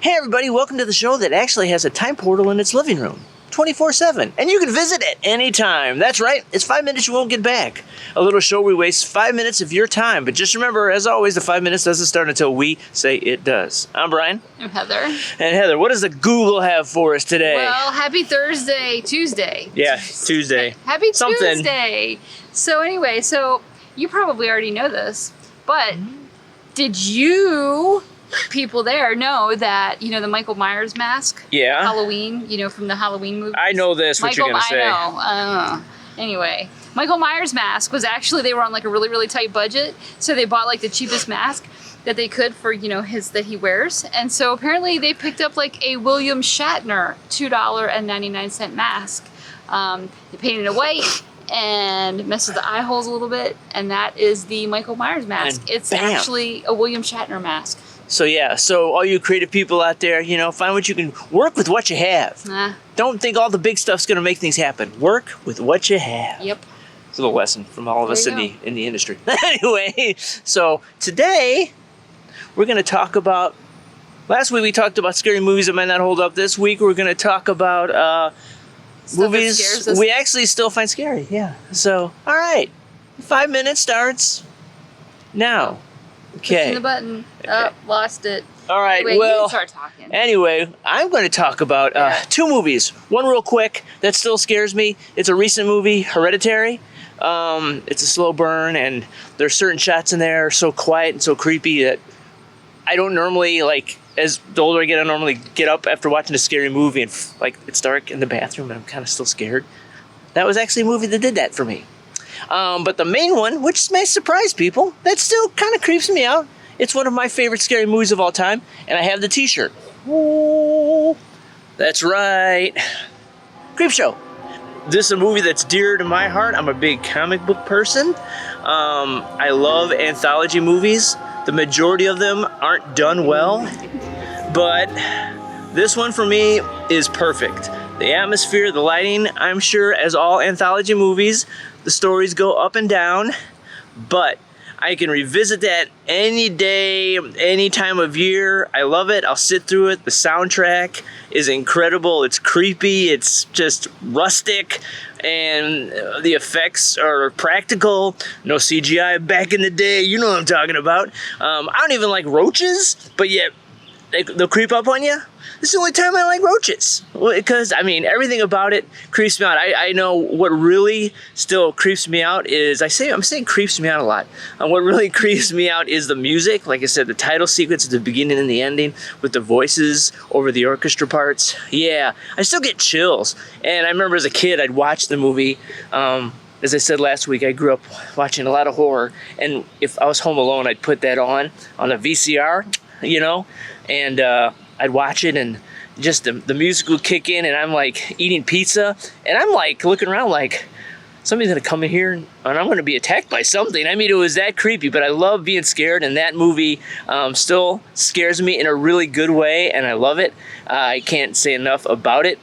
Hey everybody, welcome to the show that actually has a time portal in its living room, 24/7, and you can visit it anytime. That's right, it's 5 minutes you won't get back. A little show where we waste 5 minutes of your time, but just remember, as always, the 5 minutes doesn't start until we say it does. I'm Brian. I'm Heather. And Heather, what does the Google have for us today? Well, happy Tuesday. Yeah, Tuesday. Happy Something. Tuesday. So anyway, you probably already know this, but did you people there know that, the Michael Myers mask? Yeah. Halloween, from the Halloween movies? I know this, what you're going to say. I know. Anyway, Michael Myers mask was actually, they were on like a really, really tight budget. So they bought like the cheapest mask that they could for, his that he wears. And so apparently they picked up like a William Shatner $2.99 mask. They painted it white and messed with the eye holes a little bit. And that is the Michael Myers mask. And it's bam. actually a William Shatner mask. So all you creative people out there, find what you can, work with what you have. Don't think all the big stuff's going to make things happen. Work with what you have. Yep. It's a little lesson from all of us in the industry. Anyway, so today we're going to talk about, last week we talked about scary movies that might not hold up. This week we're going to talk about movies we actually still find scary. Yeah. So, all right. 5 minutes starts now. Okay. Pushing the button. Oh, lost it. All right, anyway, well, you can start talking. Anyway, I'm going to talk about two movies. One real quick that still scares me. It's a recent movie, Hereditary. It's a slow burn, and there's certain shots in there so quiet and so creepy that I don't normally, as the older I get, I normally get up after watching a scary movie and, it's dark in the bathroom and I'm kind of still scared. That was actually a movie that did that for me. But the main one, which may surprise people, that still kind of creeps me out. It's one of my favorite scary movies of all time, and I have the t-shirt. Oh, that's right. Creepshow. This is a movie that's dear to my heart. I'm a big comic book person. I love anthology movies. The majority of them aren't done well, but this one for me is perfect. The atmosphere, the lighting, I'm sure, as all anthology movies, the stories go up and down, but I can revisit that any day, any time of year. I love it. I'll sit through it. The soundtrack is incredible. It's creepy. It's just rustic. And the effects are practical. No CGI back in the day. You know what I'm talking about. I don't even like roaches, but yet they'll creep up on you. This is the only time I like roaches, because everything about it creeps me out. I know what really still creeps me out is, I'm saying creeps me out a lot. What really creeps me out is the music. Like I said, the title sequence at the beginning and the ending with the voices over the orchestra parts. Yeah, I still get chills. And I remember as a kid, I'd watch the movie. As I said last week, I grew up watching a lot of horror, and if I was home alone, I'd put that on a VCR, and I'd watch it, and just the music would kick in, and I'm like eating pizza, and I'm like looking around like somebody's gonna come in here and I'm gonna be attacked by something. It was that creepy, but I love being scared, and that movie still scares me in a really good way, and I love it. I can't say enough about it.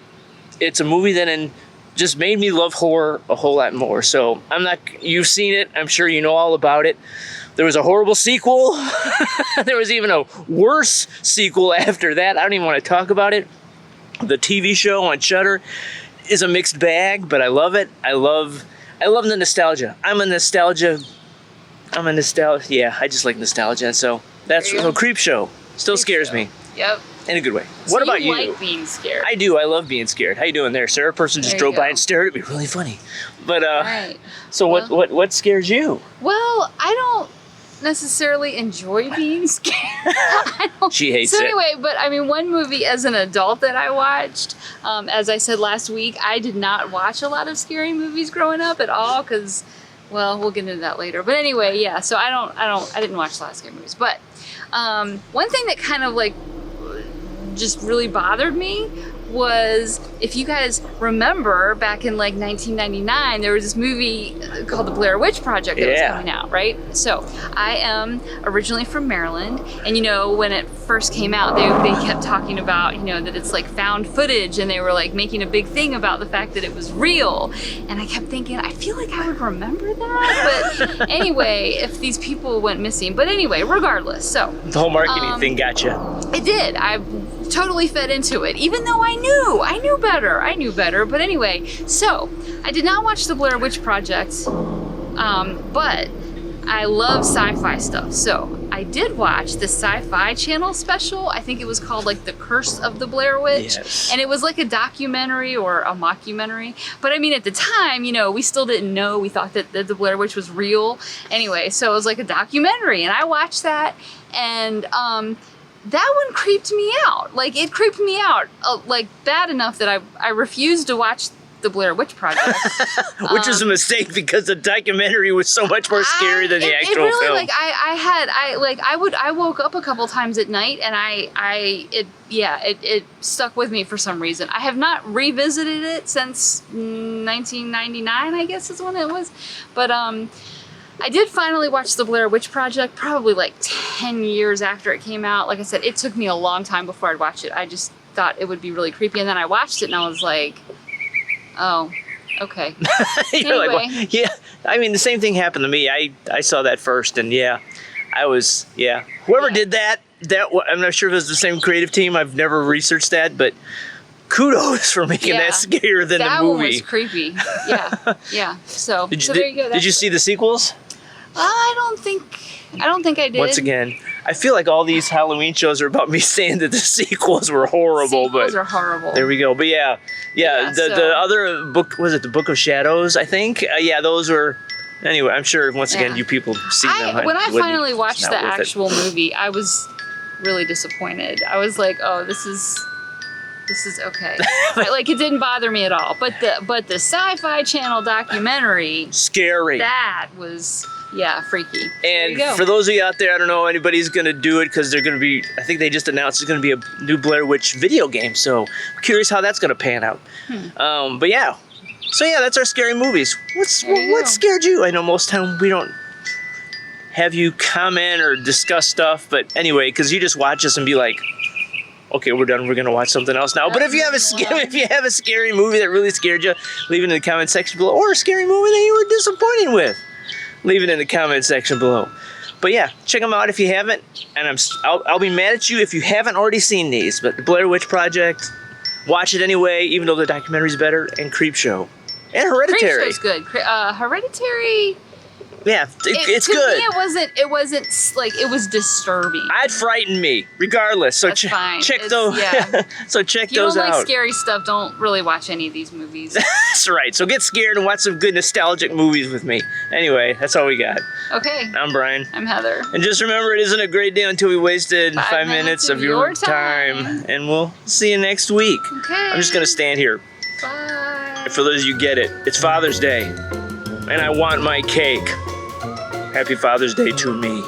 It's a movie that just made me love horror a whole lot more. So you've seen it, I'm sure you know all about it. There was a horrible sequel. There was even a worse sequel after that. I don't even want to talk about it. The TV show on Shudder is a mixed bag, but I love it. I love the nostalgia. Yeah, I just like nostalgia. So that's Creepshow. Still scares me. Yep. In a good way. So what about you? You like being scared. I do. I love being scared. How you doing there, sir? A person just drove by and stared at me. Really funny. But right. So what scares you? Well, I don't necessarily enjoy being scared. She hates it. So anyway, but one movie as an adult that I watched, as I said last week, I did not watch a lot of scary movies growing up at all, because, well, we'll get into that later. But anyway, yeah, so I didn't watch a lot of scary movies. But one thing that kind of just really bothered me was, if you guys remember, back in 1999, there was this movie called The Blair Witch Project that was coming out, right? So I am originally from Maryland, and when it first came out, they kept talking about that it's found footage, and they were making a big thing about the fact that it was real. And I kept thinking, I feel like I would remember that, but anyway, if these people went missing. But anyway, regardless, so the whole marketing thing got you. It did. I totally fed into it, even though I knew better. But anyway, so I did not watch the Blair Witch Project, but I love sci-fi stuff. So I did watch the Sci-Fi Channel special. I think it was called like The Curse of the Blair Witch. Yes. And it was like a documentary or a mockumentary. But I mean, at the time, you know, we still didn't know. We thought that the Blair Witch was real. Anyway, so it was like a documentary, and I watched that, and that one creeped me out. Like, it creeped me out, like, bad enough that I refused to watch the Blair Witch Project. Which is a mistake, because the documentary was so much more scary than the actual it really, film. like, I woke up a couple times at night, and it stuck with me for some reason. I have not revisited it since 1999, I guess is when it was. But I did finally watch the Blair Witch Project probably like 10 years after it came out. Like I said, it took me a long time before I'd watch it. I just thought it would be really creepy, and then I watched it and I was like, oh, okay. You're Anyway. like, well, yeah. I mean, the same thing happened to me. I saw that first, and whoever did that, I'm not sure if it was the same creative team. I've never researched that, but kudos for making that scarier than the That movie. one was creepy. Yeah. So there you go. Did you see the sequels? I don't think I did. Once again, I feel like all these Halloween shows are about me saying that the sequels were horrible. Sequels are horrible. There we go. But the other book, was it the Book of Shadows, I think? Those were. Anyway, I'm sure once again you people have seen them. When I finally watched the actual movie, I was really disappointed. I was like, oh, this is okay. Like, it didn't bother me at all. But the Sci-Fi Channel documentary, scary. That was freaky. And for those of you out there, I don't know if anybody's going to do it, because they're going to be, I think they just announced there's going to be a new Blair Witch video game. So I'm curious how that's going to pan out. But yeah. So yeah, that's our scary movies. What scared you? I know most time we don't have you comment or discuss stuff, but anyway, because you just watch us and be like, okay, we're done. We're gonna watch something else now. But if you have a scary movie that really scared you, leave it in the comment section below, or a scary movie that you were disappointed with, leave it in the comment section below. But yeah, check them out if you haven't, and I'll be mad at you if you haven't already seen these. But the Blair Witch Project, watch it anyway, even though the documentary's better, and Creepshow, and Hereditary. Creepshow's good. Hereditary. Yeah, it's good. To me, it wasn't like, it was disturbing. It frightened me, regardless. So check those. Yeah. So check if you those don't out. like scary stuff, don't really watch any of these movies. That's right. So get scared and watch some good nostalgic movies with me. Anyway, that's all we got. Okay. I'm Brian. I'm Heather. And just remember, it isn't a great day until we wasted 5 minutes of your time. And we'll see you next week. Okay. I'm just gonna stand here. Bye. For those of you who get it, it's Father's Day, and I want my cake. Happy Father's Day to me.